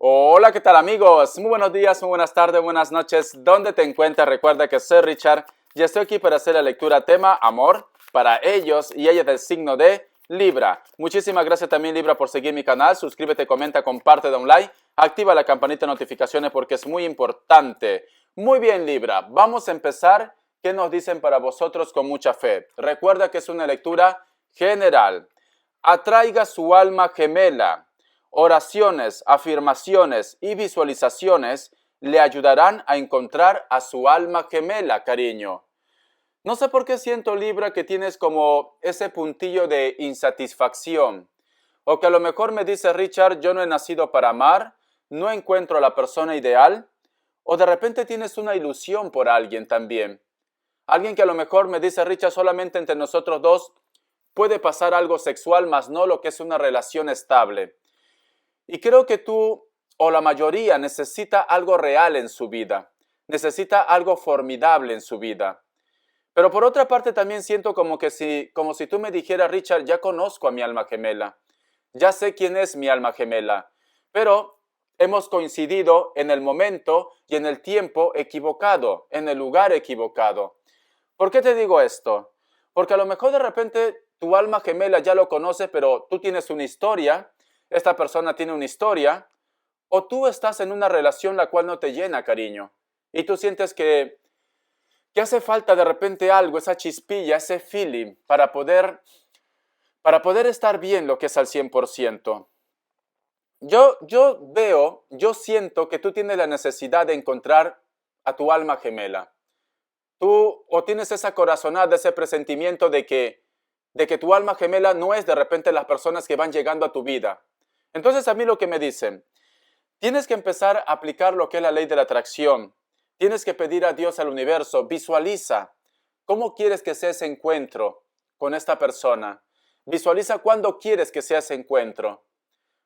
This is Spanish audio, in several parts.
Hola, ¿qué tal amigos? Muy buenos días, muy buenas tardes, buenas noches. ¿Dónde te encuentras? Recuerda que soy Richard y estoy aquí para hacer la lectura tema amor para ellos y ellas del signo de Libra. Muchísimas gracias también Libra por seguir mi canal. Suscríbete, comenta, comparte, da un like. Activa la campanita de notificaciones porque es muy importante. Muy bien Libra, vamos a empezar. ¿Qué nos dicen para vosotros con mucha fe? Recuerda que es una lectura general. Atraiga su alma gemela. Oraciones, afirmaciones y visualizaciones le ayudarán a encontrar a su alma gemela, cariño. No sé por qué siento, Libra, que tienes como ese puntillo de insatisfacción. O que a lo mejor me dice Richard, yo no he nacido para amar, no encuentro a la persona ideal. O de repente tienes una ilusión por alguien también. Alguien que a lo mejor me dice Richard, solamente entre nosotros dos puede pasar algo sexual, más no lo que es una relación estable. Y creo que tú o la mayoría necesita algo real en su vida, necesita algo formidable en su vida. Pero por otra parte también siento como si tú me dijeras, Richard, ya conozco a mi alma gemela, ya sé quién es mi alma gemela, pero hemos coincidido en el momento y en el tiempo equivocado, en el lugar equivocado. ¿Por qué te digo esto? Porque a lo mejor de repente tu alma gemela ya lo conoces, pero tú tienes una historia, esta persona tiene una historia, o tú estás en una relación la cual no te llena, cariño, y tú sientes que hace falta de repente algo, esa chispilla, ese feeling para poder estar bien lo que es al 100%. Yo siento que tú tienes la necesidad de encontrar a tu alma gemela. Tú o tienes esa corazonada, ese presentimiento de que tu alma gemela no es de repente las personas que van llegando a tu vida. Entonces a mí lo que me dicen, tienes que empezar a aplicar lo que es la ley de la atracción. Tienes que pedir a Dios, al universo, visualiza cómo quieres que sea ese encuentro con esta persona. Visualiza cuándo quieres que sea ese encuentro.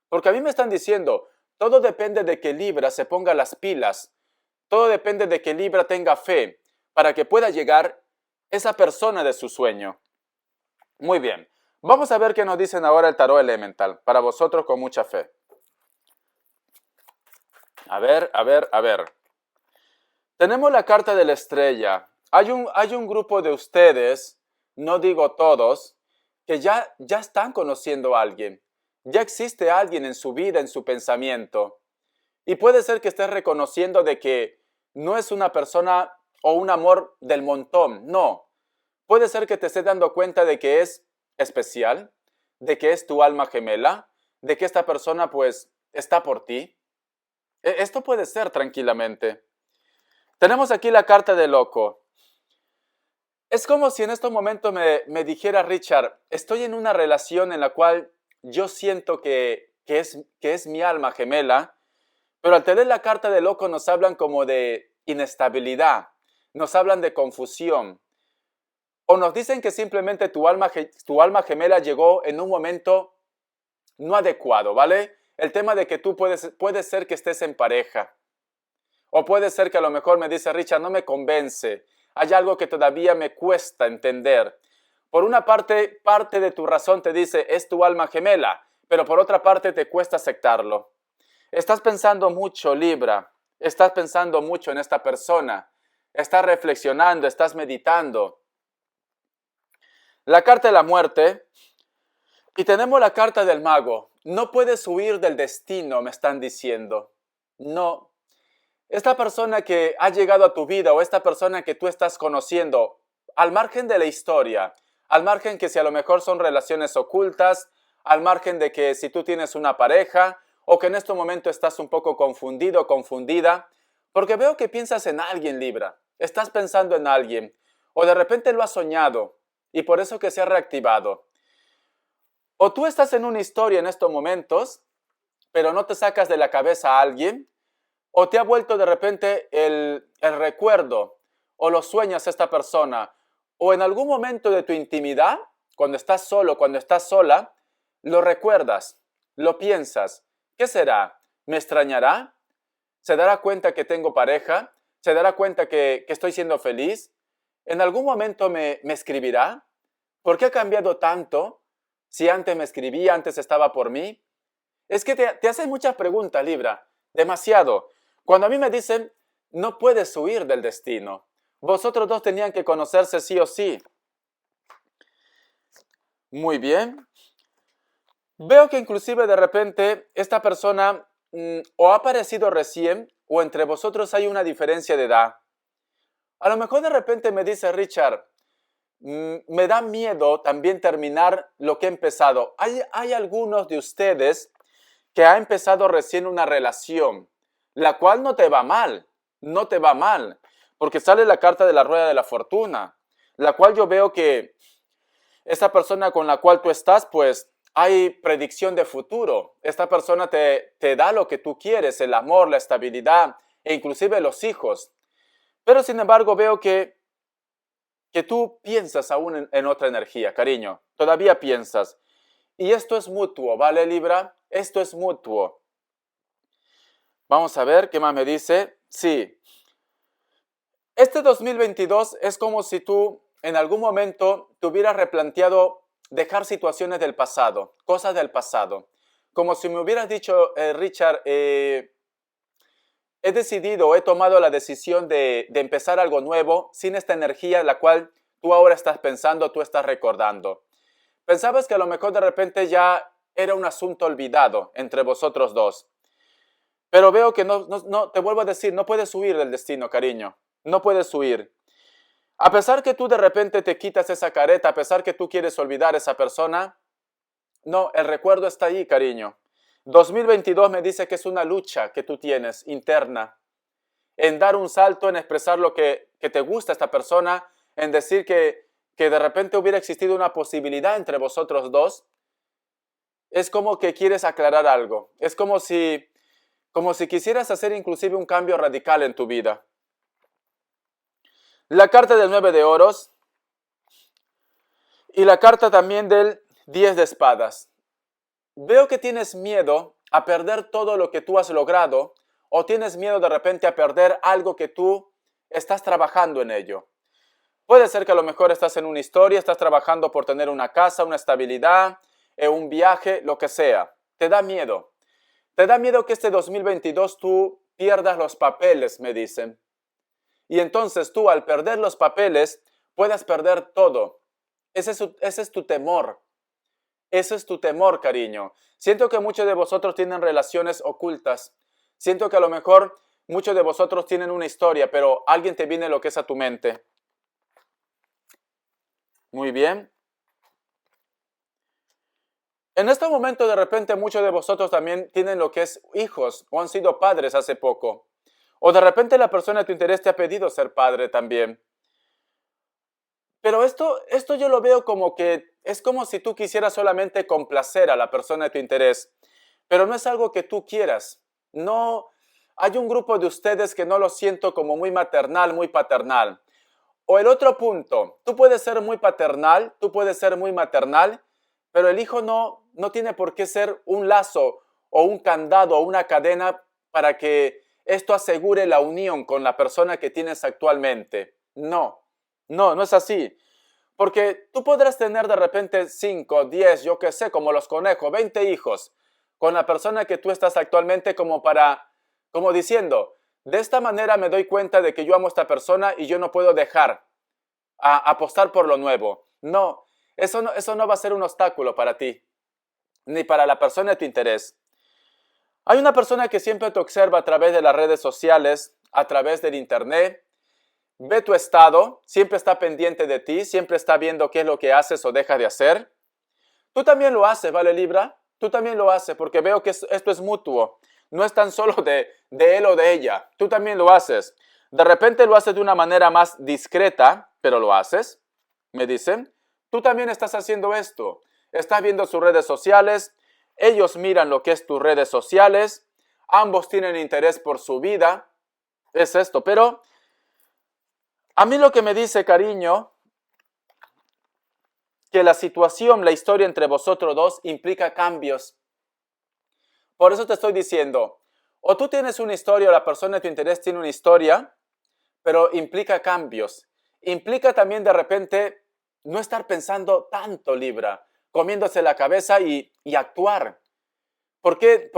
Porque a mí me están diciendo, todo depende de que Libra se ponga las pilas. Todo depende de que Libra tenga fe para que pueda llegar esa persona de su sueño. Muy bien, vamos a ver qué nos dicen ahora el tarot elemental, para vosotros con mucha fe. A ver. Tenemos la carta de la estrella. Hay un grupo de ustedes, no digo todos, que ya están conociendo a alguien. Ya existe alguien en su vida, en su pensamiento. Y puede ser que estés reconociendo de que no es una persona o un amor del montón, no. Puede ser que te estés dando cuenta de que es especial, de que es tu alma gemela, de que esta persona pues está por ti. Esto puede ser tranquilamente. Tenemos aquí la carta de loco. Es como si en estos momentos me dijera Richard, estoy en una relación en la cual yo siento que es mi alma gemela, pero al tener la carta de loco nos hablan como de inestabilidad, nos hablan de confusión, o nos dicen que simplemente tu alma gemela llegó en un momento no adecuado, ¿vale? El tema de que tú puede ser que estés en pareja, o puede ser que a lo mejor me dice Richard, no me convence, hay algo que todavía me cuesta entender. Por una parte de tu razón te dice, es tu alma gemela, pero por otra parte te cuesta aceptarlo. Estás pensando mucho, Libra, estás pensando mucho en esta persona, estás reflexionando, estás meditando. La carta de la muerte y tenemos la carta del mago. No puedes huir del destino, me están diciendo. No. Esta persona que ha llegado a tu vida o esta persona que tú estás conociendo, al margen de la historia, al margen que si a lo mejor son relaciones ocultas, al margen de que si tú tienes una pareja o que en este momento estás un poco confundido o confundida, porque veo que piensas en alguien, Libra, estás pensando en alguien o de repente lo has soñado y por eso que se ha reactivado. O tú estás en una historia en estos momentos, pero no te sacas de la cabeza a alguien, o te ha vuelto de repente el recuerdo, o lo sueñas a esta persona, o en algún momento de tu intimidad, cuando estás solo, cuando estás sola, lo recuerdas, lo piensas. ¿Qué será? ¿Me extrañará? ¿Se dará cuenta que tengo pareja? ¿Se dará cuenta que estoy siendo feliz? ¿En algún momento me escribirá? ¿Por qué ha cambiado tanto? Si antes me escribía, antes estaba por mí. Es que te haces muchas preguntas, Libra. demasiado. Cuando a mí me dicen, no puedes huir del destino. Vosotros dos tenían que conocerse sí o sí. Muy bien. Veo que inclusive de repente esta persona o ha aparecido recién o entre vosotros hay una diferencia de edad. A lo mejor de repente me dice Richard, me da miedo también terminar lo que he empezado. Hay algunos de ustedes que ha empezado recién una relación, la cual no te va mal, no te va mal, porque sale la carta de la rueda de la fortuna, la cual yo veo que esta persona con la cual tú estás, pues hay predicción de futuro. Esta persona te da lo que tú quieres, el amor, la estabilidad e inclusive los hijos. Pero sin embargo veo que tú piensas aún en otra energía, cariño. Todavía piensas. Y esto es mutuo, ¿vale, Libra? Esto es mutuo. Vamos a ver qué más me dice. Sí. Este 2022 es como si tú en algún momento te hubieras replanteado dejar situaciones del pasado, cosas del pasado. Como si me hubieras dicho, Richard, he decidido, he tomado la decisión de empezar algo nuevo sin esta energía la cual tú ahora estás pensando, tú estás recordando. Pensabas que a lo mejor de repente ya era un asunto olvidado entre vosotros dos. Pero veo que no, te vuelvo a decir, no puedes huir del destino, cariño. No puedes huir. A pesar que tú de repente te quitas esa careta, a pesar que tú quieres olvidar a esa persona, no, el recuerdo está ahí, cariño. 2022 me dice que es una lucha que tú tienes interna, en dar un salto, en expresar lo que te gusta a esta persona, en decir que de repente hubiera existido una posibilidad entre vosotros dos. Es como que quieres aclarar algo. Es como si quisieras hacer inclusive un cambio radical en tu vida. La carta del 9 de oros y la carta también del 10 de espadas. Veo que tienes miedo a perder todo lo que tú has logrado o tienes miedo de repente a perder algo que tú estás trabajando en ello. Puede ser que a lo mejor estás en una historia, estás trabajando por tener una casa, una estabilidad, un viaje, lo que sea. Te da miedo. Te da miedo que este 2022 tú pierdas los papeles, me dicen. Y entonces tú al perder los papeles puedas perder todo. Ese es tu temor. Ese es tu temor, cariño. Siento que muchos de vosotros tienen relaciones ocultas. Siento que a lo mejor muchos de vosotros tienen una historia, pero alguien te viene lo que es a tu mente. Muy bien. En este momento de repente muchos de vosotros también tienen lo que es hijos o han sido padres hace poco. O de repente la persona de tu interés te ha pedido ser padre también. Pero esto yo lo veo como que es como si tú quisieras solamente complacer a la persona de tu interés. Pero no es algo que tú quieras. No, hay un grupo de ustedes que no lo siento como muy maternal, muy paternal. O el otro punto, tú puedes ser muy paternal, tú puedes ser muy maternal, pero el hijo no tiene por qué ser un lazo o un candado o una cadena para que esto asegure la unión con la persona que tienes actualmente. No es así. Porque tú podrás tener de repente 5, 10, yo qué sé, como los conejos, 20 hijos con la persona que tú estás actualmente como diciendo, de esta manera me doy cuenta de que yo amo a esta persona y yo no puedo dejar apostar por lo nuevo. No, eso no va a ser un obstáculo para ti, ni para la persona de tu interés. Hay una persona que siempre te observa a través de las redes sociales, a través del internet, ve tu estado, siempre está pendiente de ti, siempre está viendo qué es lo que haces o dejas de hacer. Tú también lo haces, ¿vale, Libra? Tú también lo haces porque veo que esto es mutuo. No es tan solo de él o de ella. Tú también lo haces. De repente lo haces de una manera más discreta, pero lo haces. Me dicen, tú también estás haciendo esto. Estás viendo sus redes sociales. Ellos miran lo que es tus redes sociales. Ambos tienen interés por su vida. Es esto. Pero a mí lo que me dice, cariño, que la situación, la historia entre vosotros dos implica cambios. Por eso te estoy diciendo, o tú tienes una historia o la persona de tu interés tiene una historia, pero implica cambios. Implica también de repente no estar pensando tanto, Libra, comiéndose la cabeza y actuar. ¿Por qué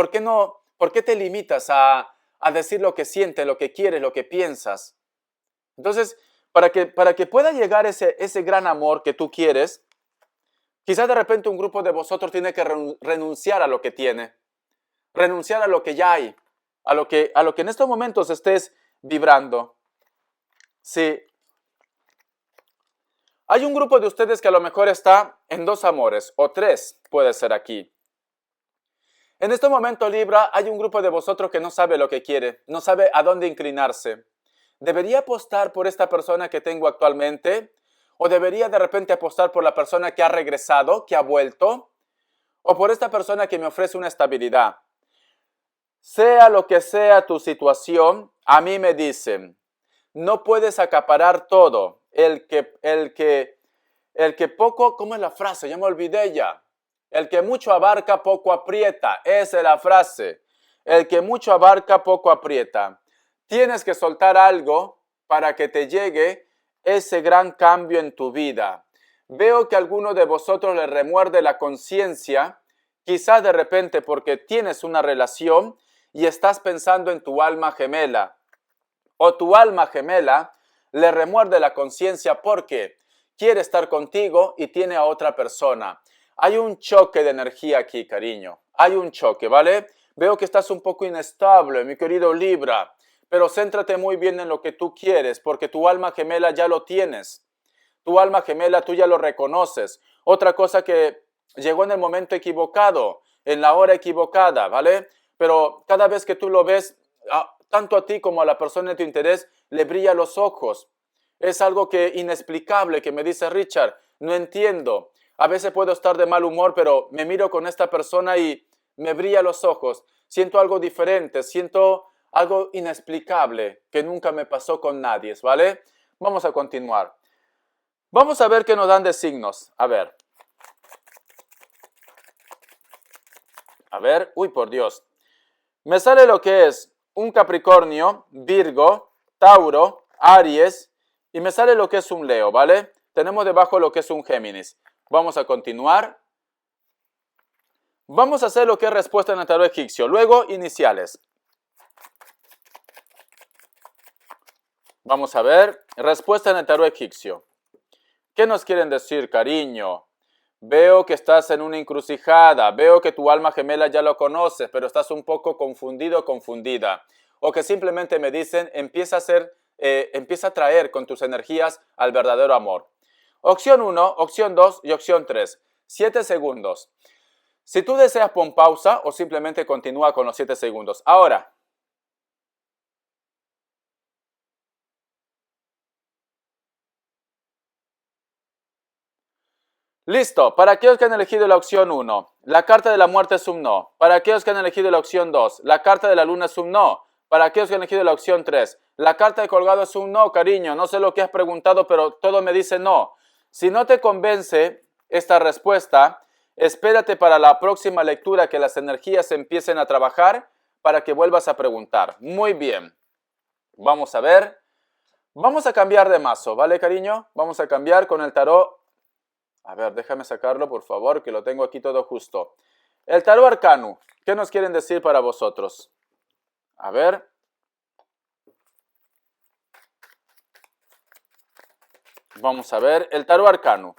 ¿Por qué te limitas a decir lo que sientes, lo que quieres, lo que piensas? Entonces, para que pueda llegar ese gran amor que tú quieres, quizás de repente un grupo de vosotros tiene que renunciar a lo que tiene, renunciar a lo que ya hay, a lo que en estos momentos estés vibrando. Sí, hay un grupo de ustedes que a lo mejor está en 2 amores, o 3 puede ser aquí. En este momento, Libra, hay un grupo de vosotros que no sabe lo que quiere, no sabe a dónde inclinarse. ¿Debería apostar por esta persona que tengo actualmente? ¿O debería de repente apostar por la persona que ha regresado, que ha vuelto? ¿O por esta persona que me ofrece una estabilidad? Sea lo que sea tu situación, a mí me dicen, no puedes acaparar todo. El que poco, ¿cómo es la frase? Ya me olvidé ya. El que mucho abarca, poco aprieta. Esa es la frase. El que mucho abarca, poco aprieta. Tienes que soltar algo para que te llegue ese gran cambio en tu vida. Veo que a alguno de vosotros le remuerde la conciencia, quizás de repente porque tienes una relación y estás pensando en tu alma gemela. O tu alma gemela le remuerde la conciencia porque quiere estar contigo y tiene a otra persona. Hay un choque de energía aquí, cariño. Hay un choque, ¿vale? Veo que estás un poco inestable, mi querido Libra, pero céntrate muy bien en lo que tú quieres, porque tu alma gemela ya lo tienes. Tu alma gemela tú ya lo reconoces. Otra cosa que llegó en el momento equivocado, en la hora equivocada, ¿vale? Pero cada vez que tú lo ves, tanto a ti como a la persona de tu interés, le brilla los ojos. Es algo que inexplicable que me dice Richard, no entiendo. A veces puedo estar de mal humor, pero me miro con esta persona y me brilla los ojos. Siento algo diferente, siento algo inexplicable que nunca me pasó con nadie, ¿vale? Vamos a continuar. Vamos a ver qué nos dan de signos. A ver. Uy, por Dios. Me sale lo que es un Capricornio, Virgo, Tauro, Aries y me sale lo que es un Leo, ¿vale? Tenemos debajo lo que es un Géminis. Vamos a continuar. Vamos a hacer lo que es respuesta en el tarot egipcio. Luego, iniciales. Vamos a ver. Respuesta en el tarot egipcio. ¿Qué nos quieren decir, cariño? Veo que estás en una encrucijada. Veo que tu alma gemela ya lo conoces, pero estás un poco confundido o confundida. O que simplemente me dicen, empieza a traer con tus energías al verdadero amor. Opción 1, opción 2 y opción 3. 7 segundos. Si tú deseas, pon pausa o simplemente continúa con los 7 segundos. Ahora. Listo. Para aquellos que han elegido la opción 1, la carta de la muerte es un no. Para aquellos que han elegido la opción 2, la carta de la luna es un no. Para aquellos que han elegido la opción 3, la carta de colgado es un no, cariño. No sé lo que has preguntado, pero todo me dice no. Si no te convence esta respuesta, espérate para la próxima lectura que las energías empiecen a trabajar para que vuelvas a preguntar. Muy bien. Vamos a ver. Vamos a cambiar de mazo, ¿vale, cariño? Vamos a cambiar con el tarot. A ver, déjame sacarlo, por favor, que lo tengo aquí todo justo. El tarot arcano. ¿Qué nos quieren decir para vosotros? A ver. Vamos a ver. El tarot arcano.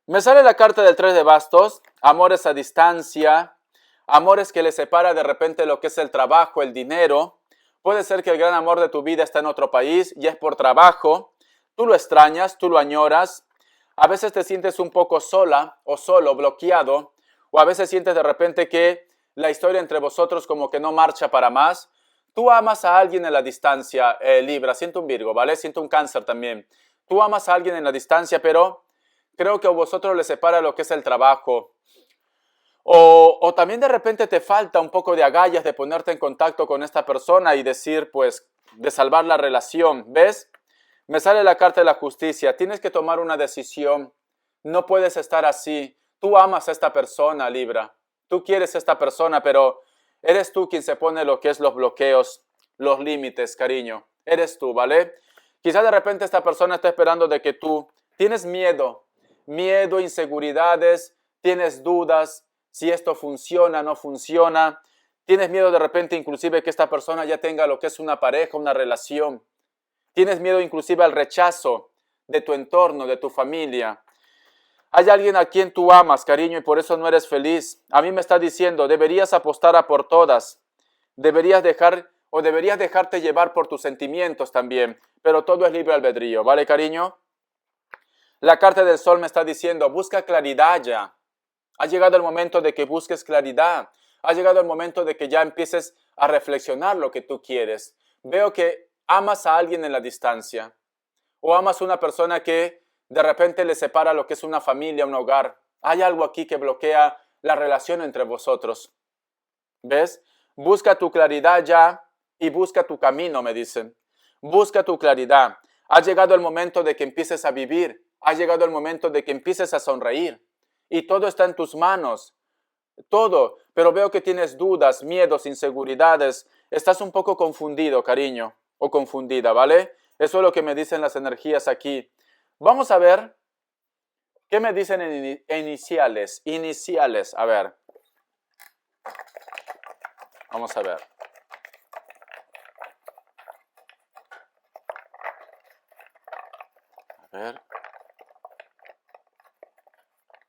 Me sale la carta del 3 de bastos. Amores a distancia. Amores que les separa de repente lo que es el trabajo, el dinero. Puede ser que el gran amor de tu vida está en otro país y es por trabajo. Tú lo extrañas, tú lo añoras. A veces te sientes un poco sola o solo, bloqueado. O a veces sientes de repente que la historia entre vosotros como que no marcha para más. Tú amas a alguien en la distancia, Libra. Siento un Virgo, ¿vale? Siento un Cáncer también. Tú amas a alguien en la distancia, pero creo que a vosotros les separa lo que es el trabajo. O también de repente te falta un poco de agallas de ponerte en contacto con esta persona y decir, pues, de salvar la relación. ¿Ves? Me sale la carta de la justicia. Tienes que tomar una decisión. No puedes estar así. Tú amas a esta persona, Libra. Tú quieres a esta persona, pero eres tú quien se pone lo que es los bloqueos, los límites, cariño. Eres tú, ¿vale? Quizá de repente esta persona está esperando de que tú tienes miedo, inseguridades, tienes dudas si esto funciona, no funciona, tienes miedo de repente inclusive que esta persona ya tenga lo que es una pareja, una relación, tienes miedo inclusive al rechazo de tu entorno, de tu familia. Hay alguien a quien tú amas, cariño, y por eso no eres feliz. A mí me está diciendo, deberías apostar a por todas. Deberías dejarte llevar por tus sentimientos también. Pero todo es libre albedrío, ¿vale, cariño? La carta del sol me está diciendo, busca claridad ya. Ha llegado el momento de que busques claridad. Ha llegado el momento de que ya empieces a reflexionar lo que tú quieres. Veo que amas a alguien en la distancia. O amas a una persona que de repente le separa lo que es una familia, un hogar. Hay algo aquí que bloquea la relación entre vosotros. ¿Ves? Busca tu claridad ya y busca tu camino, me dicen. Busca tu claridad. Ha llegado el momento de que empieces a vivir. Ha llegado el momento de que empieces a sonreír. Y todo está en tus manos. Todo. Pero veo que tienes dudas, miedos, inseguridades. Estás un poco confundido, cariño. O confundida, ¿vale? Eso es lo que me dicen las energías aquí. Vamos a ver qué me dicen en iniciales. Iniciales, a ver. Vamos a ver. A ver.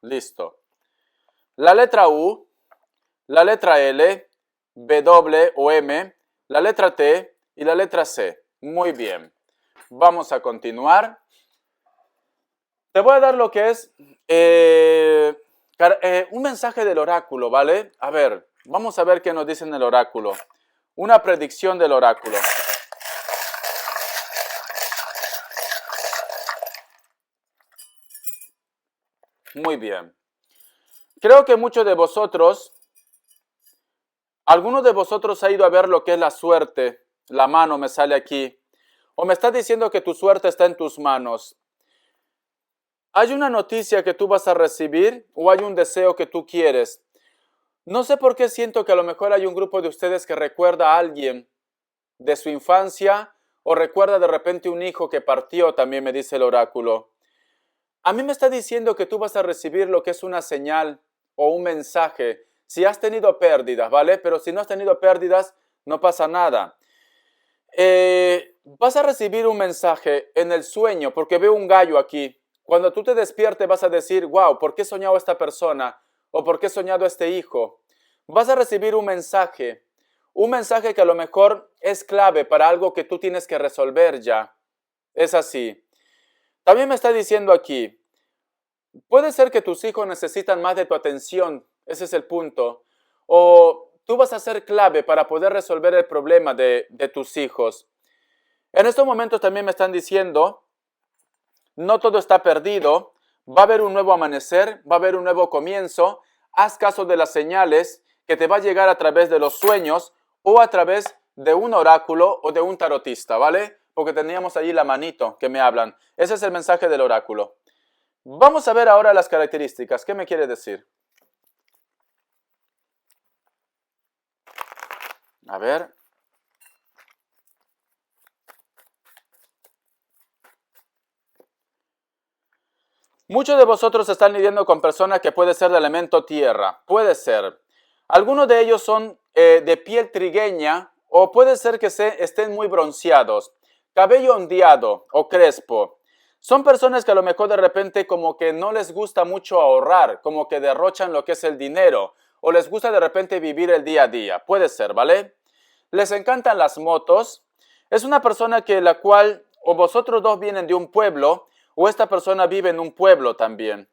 Listo. La letra U, la letra L, W o M, la letra T y la letra C. Muy bien. Vamos a continuar. Te voy a dar lo que es un mensaje del oráculo, ¿vale? A ver, vamos a ver qué nos dice en el oráculo. Una predicción del oráculo. Muy bien. Creo que muchos de vosotros, algunos de vosotros ha ido a ver lo que es la suerte. La mano me sale aquí. O me está diciendo que tu suerte está en tus manos. Hay una noticia que tú vas a recibir o hay un deseo que tú quieres. No sé por qué siento que a lo mejor hay un grupo de ustedes que recuerda a alguien de su infancia o recuerda de repente un hijo que partió, también me dice el oráculo. A mí me está diciendo que tú vas a recibir lo que es una señal o un mensaje. Si has tenido pérdidas, ¿vale? Pero si no has tenido pérdidas, no pasa nada. Vas a recibir un mensaje en el sueño, porque veo un gallo aquí. Cuando tú te despiertes vas a decir, wow, ¿por qué he soñado a esta persona? ¿O por qué he soñado a este hijo? Vas a recibir un mensaje que a lo mejor es clave para algo que tú tienes que resolver ya. Es así. También me está diciendo aquí, puede ser que tus hijos necesitan más de tu atención, ese es el punto. O tú vas a ser clave para poder resolver el problema de tus hijos. En estos momentos también me están diciendo, no todo está perdido, va a haber un nuevo amanecer, va a haber un nuevo comienzo. Haz caso de las señales que te va a llegar a través de los sueños o a través de un oráculo o de un tarotista, ¿vale? Porque teníamos allí la manito que me hablan. Ese es el mensaje del oráculo. Vamos a ver ahora las características. ¿Qué me quiere decir? A ver. Muchos de vosotros están lidiando con personas que puede ser de elemento tierra. Puede ser. Algunos de ellos son de piel trigueña o puede ser que estén muy bronceados. Cabello ondeado o crespo. Son personas que a lo mejor de repente como que no les gusta mucho ahorrar, como que derrochan lo que es el dinero o les gusta de repente vivir el día a día. Puede ser, ¿vale? Les encantan las motos. Es una persona que la cual o vosotros dos vienen de un pueblo o esta persona vive en un pueblo también.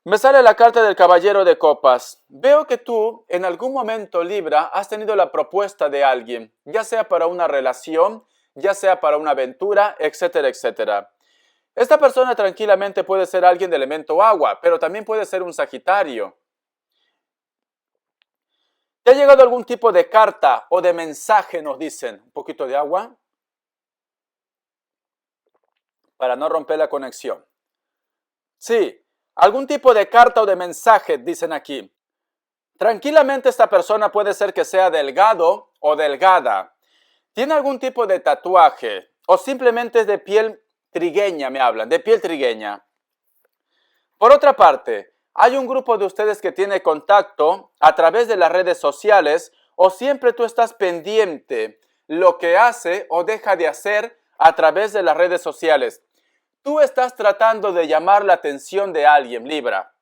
Me sale la carta del caballero de copas. Veo que tú, en algún momento, Libra, has tenido la propuesta de alguien, ya sea para una relación, ya sea para una aventura, etcétera, etcétera. Esta persona tranquilamente puede ser alguien de elemento agua, pero también puede ser un Sagitario. ¿Te ha llegado algún tipo de carta o de mensaje, nos dicen? Un poquito de agua para no romper la conexión. Sí. Algún tipo de carta o de mensaje, dicen aquí. Tranquilamente esta persona puede ser que sea delgado o delgada. ¿Tiene algún tipo de tatuaje? O simplemente es de piel trigueña, me hablan, de piel trigueña. Por otra parte, hay un grupo de ustedes que tiene contacto a través de las redes sociales o siempre tú estás pendiente lo que hace o deja de hacer a través de las redes sociales. Tú estás tratando de llamar la atención de alguien, Libra,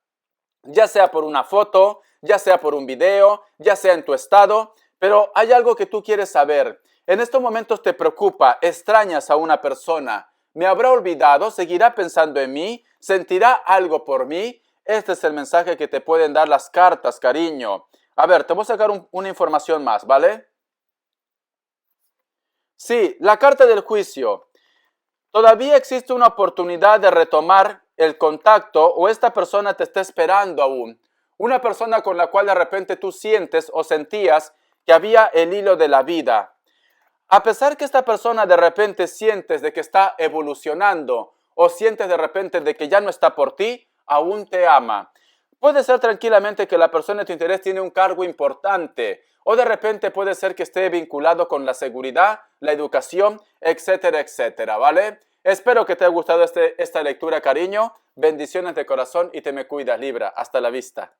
ya sea por una foto, ya sea por un video, ya sea en tu estado, pero hay algo que tú quieres saber. En estos momentos te preocupa, extrañas a una persona. ¿Me habrá olvidado? ¿Seguirá pensando en mí? ¿Sentirá algo por mí? Este es el mensaje que te pueden dar las cartas, cariño. A ver, te voy a sacar una información más, ¿vale? Sí, la carta del juicio. Todavía existe una oportunidad de retomar el contacto o esta persona te está esperando aún. Una persona con la cual de repente tú sientes o sentías que había el hilo de la vida. A pesar que esta persona de repente sientes de que está evolucionando o sientes de repente de que ya no está por ti, aún te ama. Puede ser tranquilamente que la persona de tu interés tiene un cargo importante o de repente puede ser que esté vinculado con la seguridad, la educación, etcétera, etcétera, ¿vale? Espero que te haya gustado esta lectura, cariño. Bendiciones de corazón y te me cuidas, Libra. Hasta la vista.